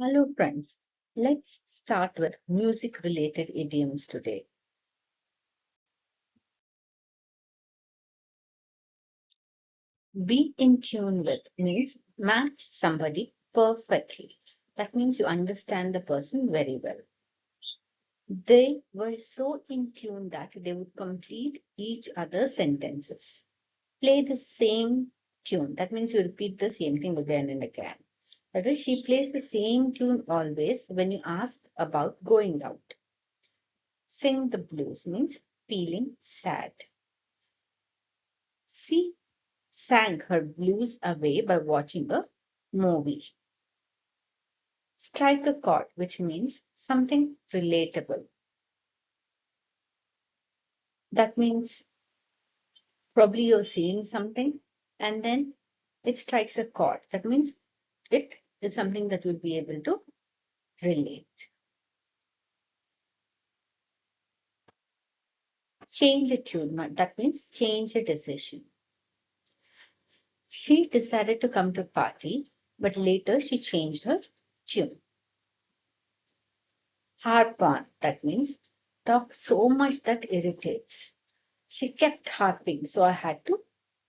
Hello friends, let's start with music related idioms today. Be in tune with means match somebody perfectly. That means you understand the person very well. They were so in tune that they would complete each other's sentences. Play the same tune. That means you repeat the same thing again and again. That is, she plays the same tune always when you ask about going out. Sing the blues means feeling sad. She sang her blues away by watching a movie. Strike a chord, which means something relatable. That means probably you're seeing something and then it strikes a chord. That means it is something that you'll be able to relate. Change a tune. That means change a decision. She decided to come to a party, but later she changed her tune. Harp on. That means talk so much that irritates. She kept harping, so I had to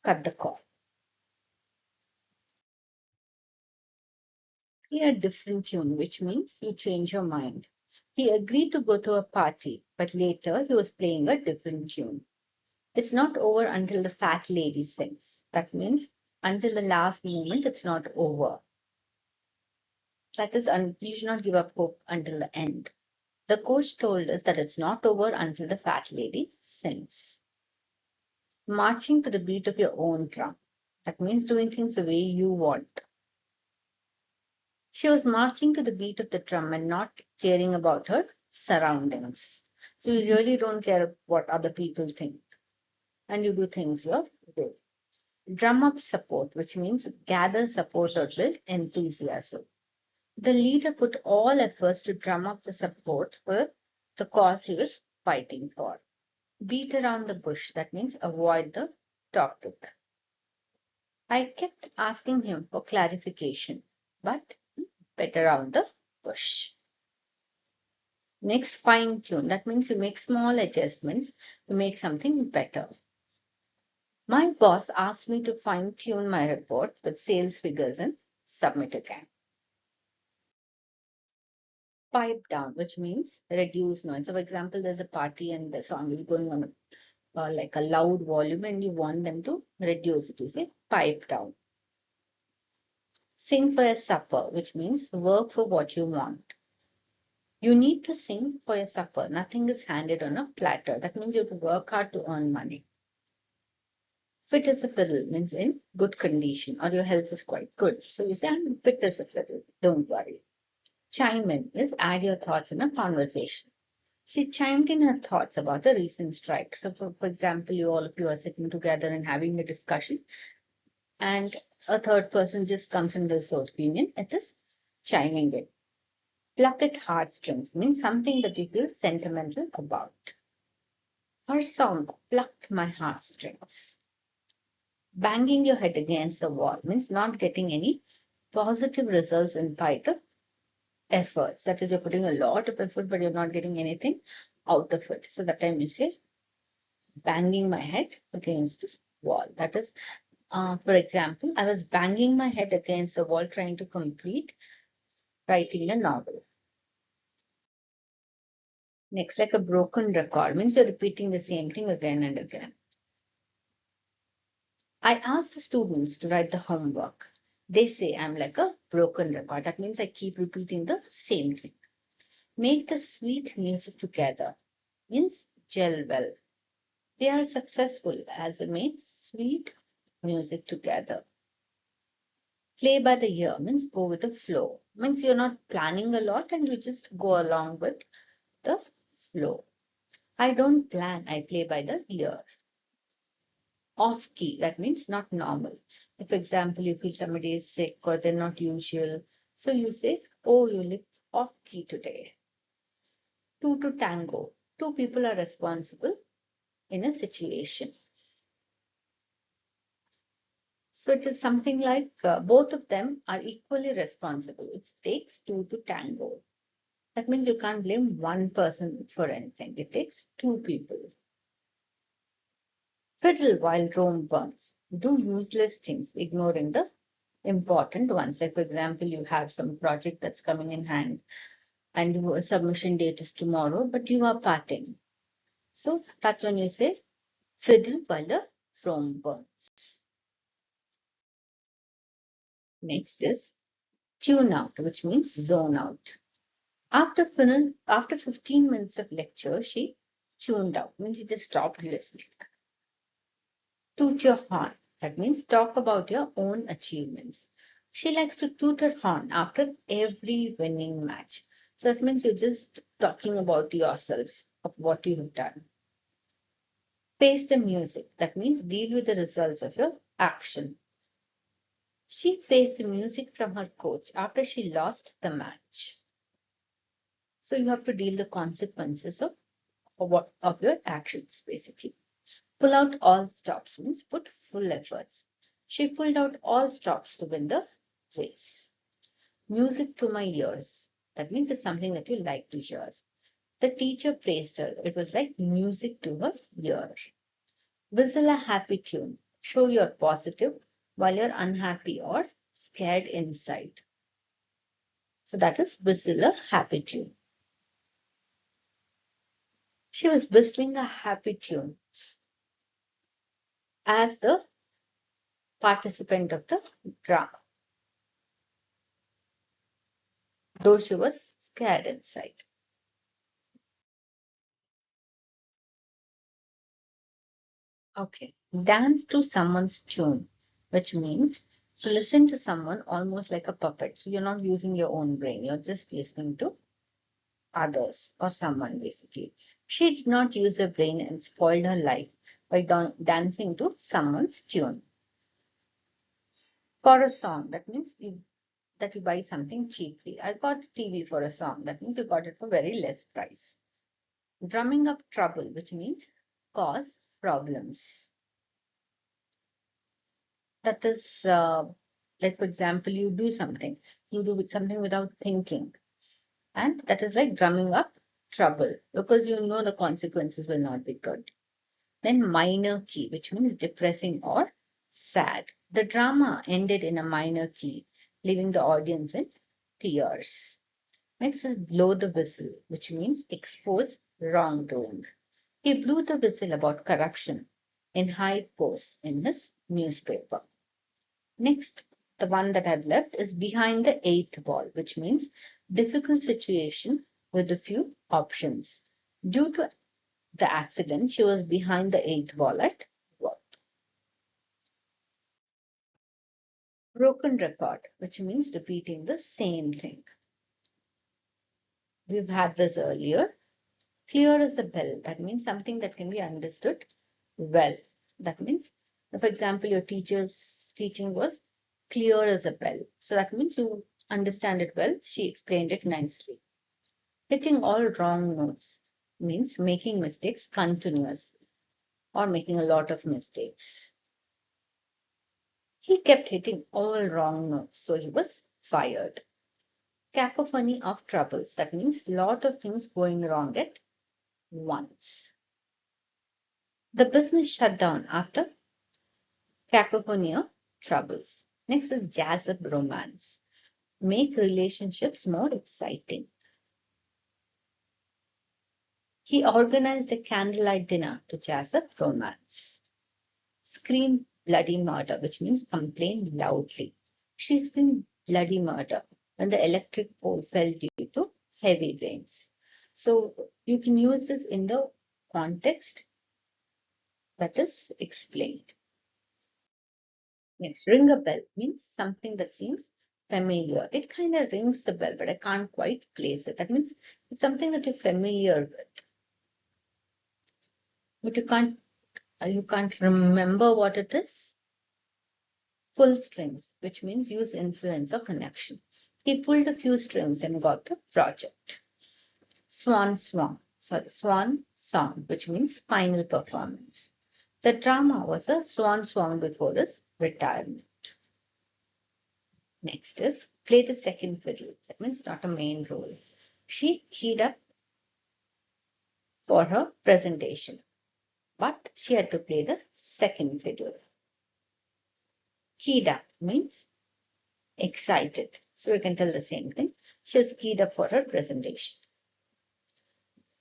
cut the call. He had a different tune, which means you change your mind. He agreed to go to a party, but later he was playing a different tune. It's not over until the fat lady sings. That means until the last moment, it's not over. That is, you should not give up hope until the end. The coach told us that it's not over until the fat lady sings. Marching to the beat of your own drum. That means doing things the way you want. She was marching to the beat of the drum and not caring about her surroundings. So you really don't care what other people think. And you do things your way. Drum up support, which means gather support or build enthusiasm. The leader put all efforts to drum up the support for the cause he was fighting for. Beat around the bush, that means avoid the topic. I kept asking him for clarification, but beat around the bush. Next, fine tune. That means you make small adjustments to make something better. My boss asked me to fine tune my report with sales figures and submit again. Pipe down, which means reduce noise. So, for example, there's a party and the song is going on like a loud volume and you want them to reduce it. You say pipe down. Sing for your supper, which means work for what you want. You need to sing for your supper. Nothing is handed on a platter. That means you have to work hard to earn money. Fit as a fiddle means in good condition or your health is quite good. So you say, I'm fit as a fiddle. Don't worry. Chime in is add your thoughts in a conversation. She chimed in her thoughts about the recent strike. So, for example, all of you are sitting together and having a discussion, and a third person just comes in with their opinion. It is chiming in. Pluck at heartstrings means something that you feel sentimental about. Her song plucked my heartstrings. Banging your head against the wall means not getting any positive results in spite of efforts. That is, you're putting a lot of effort, but you're not getting anything out of it. So that time you say, banging my head against the wall. That is, for example, I was banging my head against the wall trying to complete writing a novel. Next, like a broken record means you're repeating the same thing again and again. I asked the students to write the homework. They say I'm like a broken record. That means I keep repeating the same thing. Make the sweet music together means gel well. They are successful as they make sweet music together. Play by the ear means go with the flow. Means you're not planning a lot and you just go along with the flow. I don't plan, I play by the ear. Off key, that means not normal. If, for example, you feel somebody is sick or they're not usual, so you say, oh, you look off key today. Two to tango. Two people are responsible in a situation. So it is something like both of them are equally responsible. It takes two to tango. That means you can't blame one person for anything. It takes two people. Fiddle while Rome burns. Do useless things, ignoring the important ones. Like, for example, you have some project that's coming in hand and your submission date is tomorrow, but you are partying. So that's when you say fiddle while the Rome burns. Next is tune out, which means zone out. After 15 minutes of lecture, she tuned out, means she just stopped listening. Toot your horn, that means talk about your own achievements. She likes to toot her horn after every winning match. So that means you're just talking about yourself, of what you have done. Face the music, that means deal with the results of your action. She faced the music from her coach after she lost the match. So you have to deal the consequences of your actions, basically. Pull out all stops means put full efforts. She pulled out all stops to win the race. Music to my ears. That means it's something that you like to hear. The teacher praised her. It was like music to her ear. Whistle a happy tune. Show you're positive while you're unhappy or scared inside. So that is whistle a happy tune. She was whistling a happy tune as the participant of the drama, though she was scared inside. Okay, dance to someone's tune, which means to listen to someone almost like a puppet. So you're not using your own brain, you're just listening to others or someone basically. She did not use her brain and spoiled her life by dancing to someone's tune. For a song, that means that you buy something cheaply. I got TV for a song, that means you got it for very less price. Drumming up trouble, which means cause problems. That is like, for example, you do something without thinking, and that is like drumming up trouble because you know the consequences will not be good. Then minor key, which means depressing or sad. The drama ended in a minor key, leaving the audience in tears. Next is blow the whistle, which means expose wrongdoing. He blew the whistle about corruption in high posts in his newspaper. Next, the one that I've left is behind the eighth ball, which means difficult situation with a few options. Due to the accident, she was behind the eighth ball at work. Broken record, which means repeating the same thing. We've had this earlier. Clear as a bell, that means something that can be understood well. That means, for example, your teacher's teaching was clear as a bell. So that means you understand it well. She explained it nicely. Hitting all wrong notes means making mistakes continuously or making a lot of mistakes. He kept hitting all wrong notes, so he was fired. Cacophony of troubles. That means a lot of things going wrong at once. The business shut down after cacophony of troubles. Next is jazz up romance. Make relationships more exciting. He organized a candlelight dinner to jazz up romance. Scream bloody murder, which means complain loudly. She screamed bloody murder when the electric pole fell due to heavy rains. So you can use this in the context that is explained. Next, ring a bell means something that seems familiar. It kind of rings the bell, but I can't quite place it. That means it's something that you're familiar with, but you can't remember what it is. Pull strings, which means use influence or connection. He pulled a few strings and got the project. Swan song, which means final performance. The drama was a swan song before his retirement. Next is play the second fiddle. That means not a main role. She keyed up for her presentation, but she had to play the second fiddle. Keyed up means excited. So you can tell the same thing. She was keyed up for her presentation.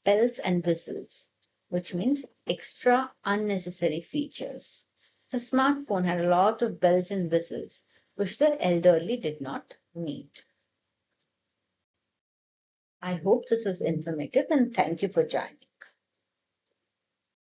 Bells and whistles, which means extra unnecessary features. The smartphone had a lot of bells and whistles, which the elderly did not need. I hope this was informative and thank you for joining.